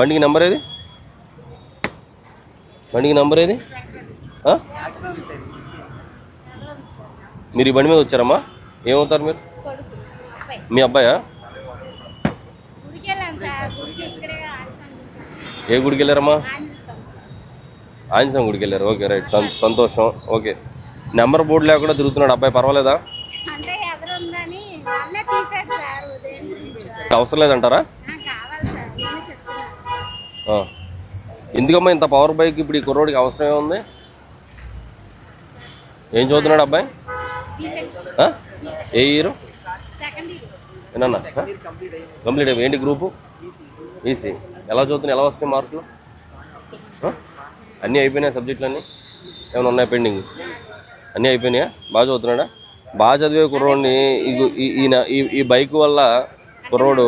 బండికి నెంబర్ ఏది? బండికి నెంబర్ ఏది? మీరు ఈ బండి మీద వచ్చారమ్మా? ఏమవుతారు మీరు? మీ అబ్బాయా? ఏ గుడికి వెళ్ళారమ్మా? ఆంజనేయ గుడికి వెళ్ళారు. ఓకే రైట్, సంతోషం. ఓకే, నెంబర్ బోర్డు లేకుండా తిరుగుతున్నాడు అబ్బాయి, పర్వాలేదా? అవసరం లేదంటారా? ఎందుకమ్మా ఇంత పవర్ బైక్ ఇప్పుడు ఈ కుర్రోడికి అవసరమే ఉంది? ఏం చదువుతున్నాడు అబ్బాయి? ఏ ఇయర్? ఏనన్నా కంప్లీట్ అయిపోయి ఏంటి గ్రూపు? ఈసీ. ఎలా చదువుతున్నాయి? ఎలా వస్తాయి మార్కులు? అన్నీ అయిపోయినాయి సబ్జెక్టులు అన్నీ? ఏమైనా ఉన్నాయి పెండింగ్? అన్నీ అయిపోయినాయా? బాగా చదువుతున్నాడా? బాగా చదివే కుర్రోడిని ఈ బైక్ వల్ల కుర్రోడు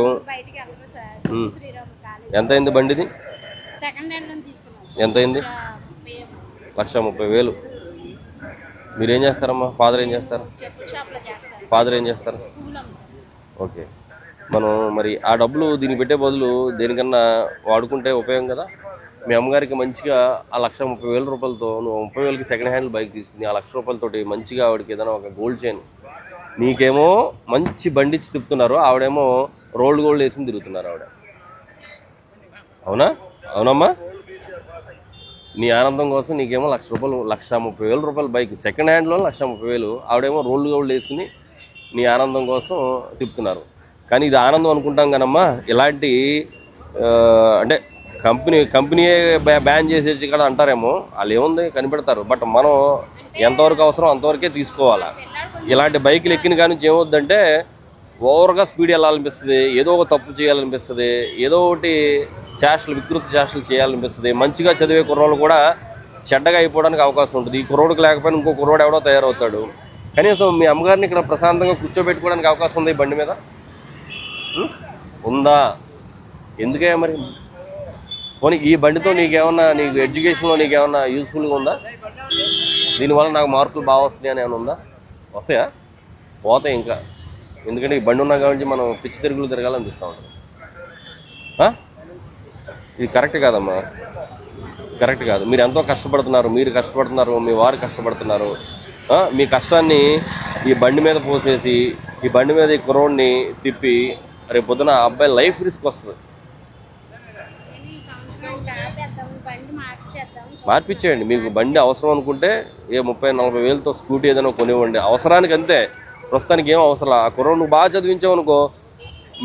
ఎంత అయింది బండిది? ఎంత అయింది? 1,30,000. మీరేం చేస్తారమ్మా? ఫాదర్ ఏం చేస్తారు? ఫాదర్ ఏం చేస్తారు? ఓకే, మనం మరి ఆ డబ్బులు దీనికి పెట్టే బదులు దేనికన్నా వాడుకుంటే ఉపయోగం కదా. మీ అమ్మగారికి మంచిగా ఆ 1,30,000 రూపాయలతో నువ్వు 30,000కి సెకండ్ హ్యాండ్ బైక్ తీసుకుని ఆ 1,00,000 రూపాయలతోటి మంచిగా ఆవిడకి ఏదైనా ఒక గోల్డ్ చైన్, నీకేమో మంచి బండి ఇచ్చి తిప్పుతున్నారు, ఆవిడేమో రోల్డ్ గోల్డ్ వేసి తిరుగుతున్నారు ఆవిడ. అవునా? అవునమ్మా? నీ ఆనందం కోసం నీకేమో 1,30,000 రూపాయల బైక్ సెకండ్ హ్యాండ్లో 1,30,000, ఆవిడేమో రోల్డ్ గోల్డ్ వేసుకుని నీ ఆనందం కోసం తిప్పుతున్నారు. కానీ ఇది ఆనందం అనుకుంటాం కానమ్మా, ఇలాంటి అంటే కంపెనీయే బ్యాన్ చేసేసి ఇక్కడ అంటారేమో, వాళ్ళు ఏముంది కనిపెడతారు. బట్ మనం ఎంతవరకు అవసరం అంతవరకే తీసుకోవాలా. ఇలాంటి బైకులు ఎక్కిన కానీ ఏమవుద్దంటే ఓవర్గా స్పీడ్ వెళ్ళాలనిపిస్తుంది, ఏదో ఒక తప్పు చేయాలనిపిస్తుంది, ఏదో ఒకటి వికృతి చేష్టలు చేయాలనిపిస్తుంది. మంచిగా చదివే కుర్రోళ్ళు కూడా చెడ్డగా అయిపోవడానికి అవకాశం ఉంటుంది. ఈ కుర్రోడికి లేకపోయినా ఇంకో కుర్రోడు ఎవడో తయారవుతాడు. కనీసం మీ అమ్మగారిని ఇక్కడ ప్రశాంతంగా కూర్చోబెట్టుకోవడానికి అవకాశం ఉంది ఈ బండి మీద? ఉందా? ఎందుకే మరి? పోనీ ఈ బండితో నీకు ఎడ్యుకేషన్లో నీకేమన్నా యూస్ఫుల్గా ఉందా? దీనివల్ల నాకు మార్కులు బాగా వస్తాయి అని ఏమైనా ఉందా? వస్తాయా? పోతాయి ఇంకా. ఎందుకంటే ఈ బండి ఉన్నా కాబట్టి మనం పిచ్చి తిరుగులు తిరగాలనిపిస్తూ ఉంటుంది. ఇది కరెక్ట్ కాదమ్మా, కరెక్ట్ కాదు. మీరు ఎంతో కష్టపడుతున్నారు, మీ వారు కష్టపడుతున్నారు. మీ కష్టాన్ని ఈ బండి మీద పోసేసి ఈ బండి మీద ఈ కుర్రోడిని తిప్పి రేపు పొద్దున ఆ అబ్బాయి లైఫ్ రిస్క్ వస్తుంది. మార్పిచ్చేయండి. మీకు బండి అవసరం అనుకుంటే ఏ 30-40 వేలతో స్కూటీ ఏదైనా కొనివ్వండి, అవసరానికి అంతే. ప్రస్తుతానికి ఏం అవసరం. ఆ కుర్రోడు నువ్వు బాగా చదివించావు అనుకో,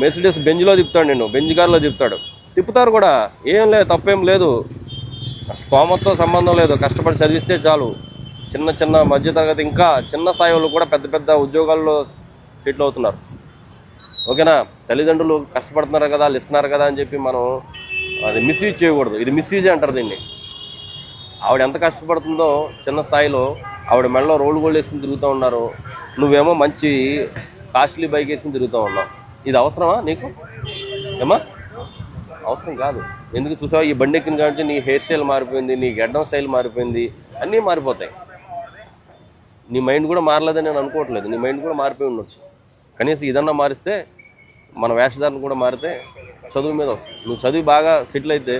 మెర్సిడెస్ బెంజ్లో తిప్పుతాడు, నేను బెంజ్ కార్లో తిప్పుతారు కూడా. ఏం లేదు, తప్పేం లేదు. స్తోమతతో సంబంధం లేదు, కష్టపడి చదివిస్తే చాలు. చిన్న మధ్యతరగతి ఇంకా చిన్న స్థాయి వాళ్ళు కూడా పెద్ద ఉద్యోగాల్లో సెటిల్ అవుతున్నారు. ఓకేనా? తల్లిదండ్రులు కష్టపడుతున్నారు కదా, వాళ్ళు ఇస్తున్నారు కదా అని చెప్పి మనం అది మిస్యూజ్ చేయకూడదు. ఇది మిస్యూజ్ అంటారు దీన్ని. ఆవిడ ఎంత కష్టపడుతుందో చిన్న స్థాయిలో, ఆవిడ మెడలో రోడ్డు గోల్డ్ వేసుకుని తిరుగుతూ ఉన్నారు, నువ్వేమో మంచి కాస్ట్లీ బైక్ వేసుకుని తిరుగుతూ ఉన్నావు. ఇది అవసరమా నీకు? ఏమా అవసరం కాదు. ఎందుకు చూసావు? ఈ బండి ఎక్కిన కాబట్టి నీ హెయిర్ స్టైల్ మారిపోయింది, నీ గడ్డం స్టైల్ మారిపోయింది, అన్నీ మారిపోతాయి. నీ మైండ్ కూడా మారలేదని నేను అనుకోవట్లేదు, నీ మైండ్ కూడా మారిపోయి ఉండొచ్చు. కనీసం ఇదన్నా మారిస్తే, మన వేషధారణ కూడా మారితే చదువు మీద వస్తుంది. నువ్వు చదివి బాగా సెటిల్ అయితే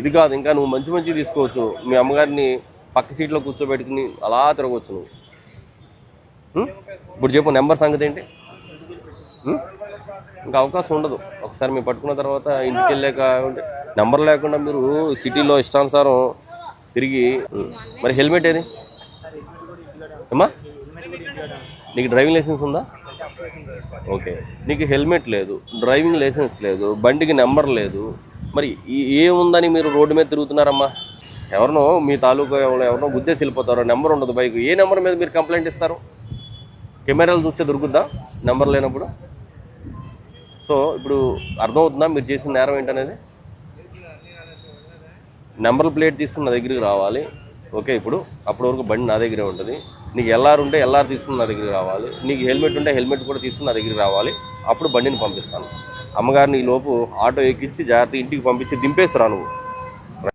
ఇది కాదు, ఇంకా నువ్వు మంచి తీసుకోవచ్చు. మీ అమ్మగారిని పక్క సీట్లో కూర్చోబెట్టుకుని అలా తిరగవచ్చు నువ్వు. ఇప్పుడు చెప్పు, నెంబర్ సంగతి ఏంటి? ఇంకా అవకాశం ఉండదు. ఒకసారి మీరు పట్టుకున్న తర్వాత ఇంటికి వెళ్ళాక నెంబర్ లేకుండా మీరు సిటీలో ఇష్టానుసారం తిరిగి. మరి హెల్మెట్ ఏది అమ్మా? నీకు డ్రైవింగ్ లైసెన్స్ ఉందా? ఓకే, నీకు హెల్మెట్ లేదు, డ్రైవింగ్ లైసెన్స్ లేదు, బండికి నెంబర్ లేదు, మరి ఏముందని మీరు రోడ్డు మీద తిరుగుతున్నారమ్మా? ఎవరినో మీ తాలూకా ఎవరినో గుద్దేసి వెళ్ళిపోతారో, నెంబర్ ఉండదు బైక్. ఏ నెంబర్ మీద మీరు కంప్లైంట్ ఇస్తారు? కెమెరాలు చూస్తే దొరుకుద్దా నెంబర్ లేనప్పుడు? సో ఇప్పుడు అర్థమవుతుందా మీరు చేసిన నేరం ఏంటనేది? నెంబర్ ప్లేట్ తీసుకుని నా దగ్గరికి రావాలి. ఓకే, ఇప్పుడు అప్పటి వరకు బండి నా దగ్గరే ఉంటుంది. నీకు ఎల్ఆర్ ఉంటే ఎల్ఆర్ తీసుకుని నా దగ్గరికి రావాలి. నీకు హెల్మెట్ ఉంటే హెల్మెట్ కూడా తీసుకుని నా దగ్గరికి రావాలి. అప్పుడు బండిని పంపిస్తాను. అమ్మగారిని ఈ లోపు ఆటో ఎక్కించి జాగ్రత్త ఇంటికి పంపించి దింపేసి రా నువ్వు.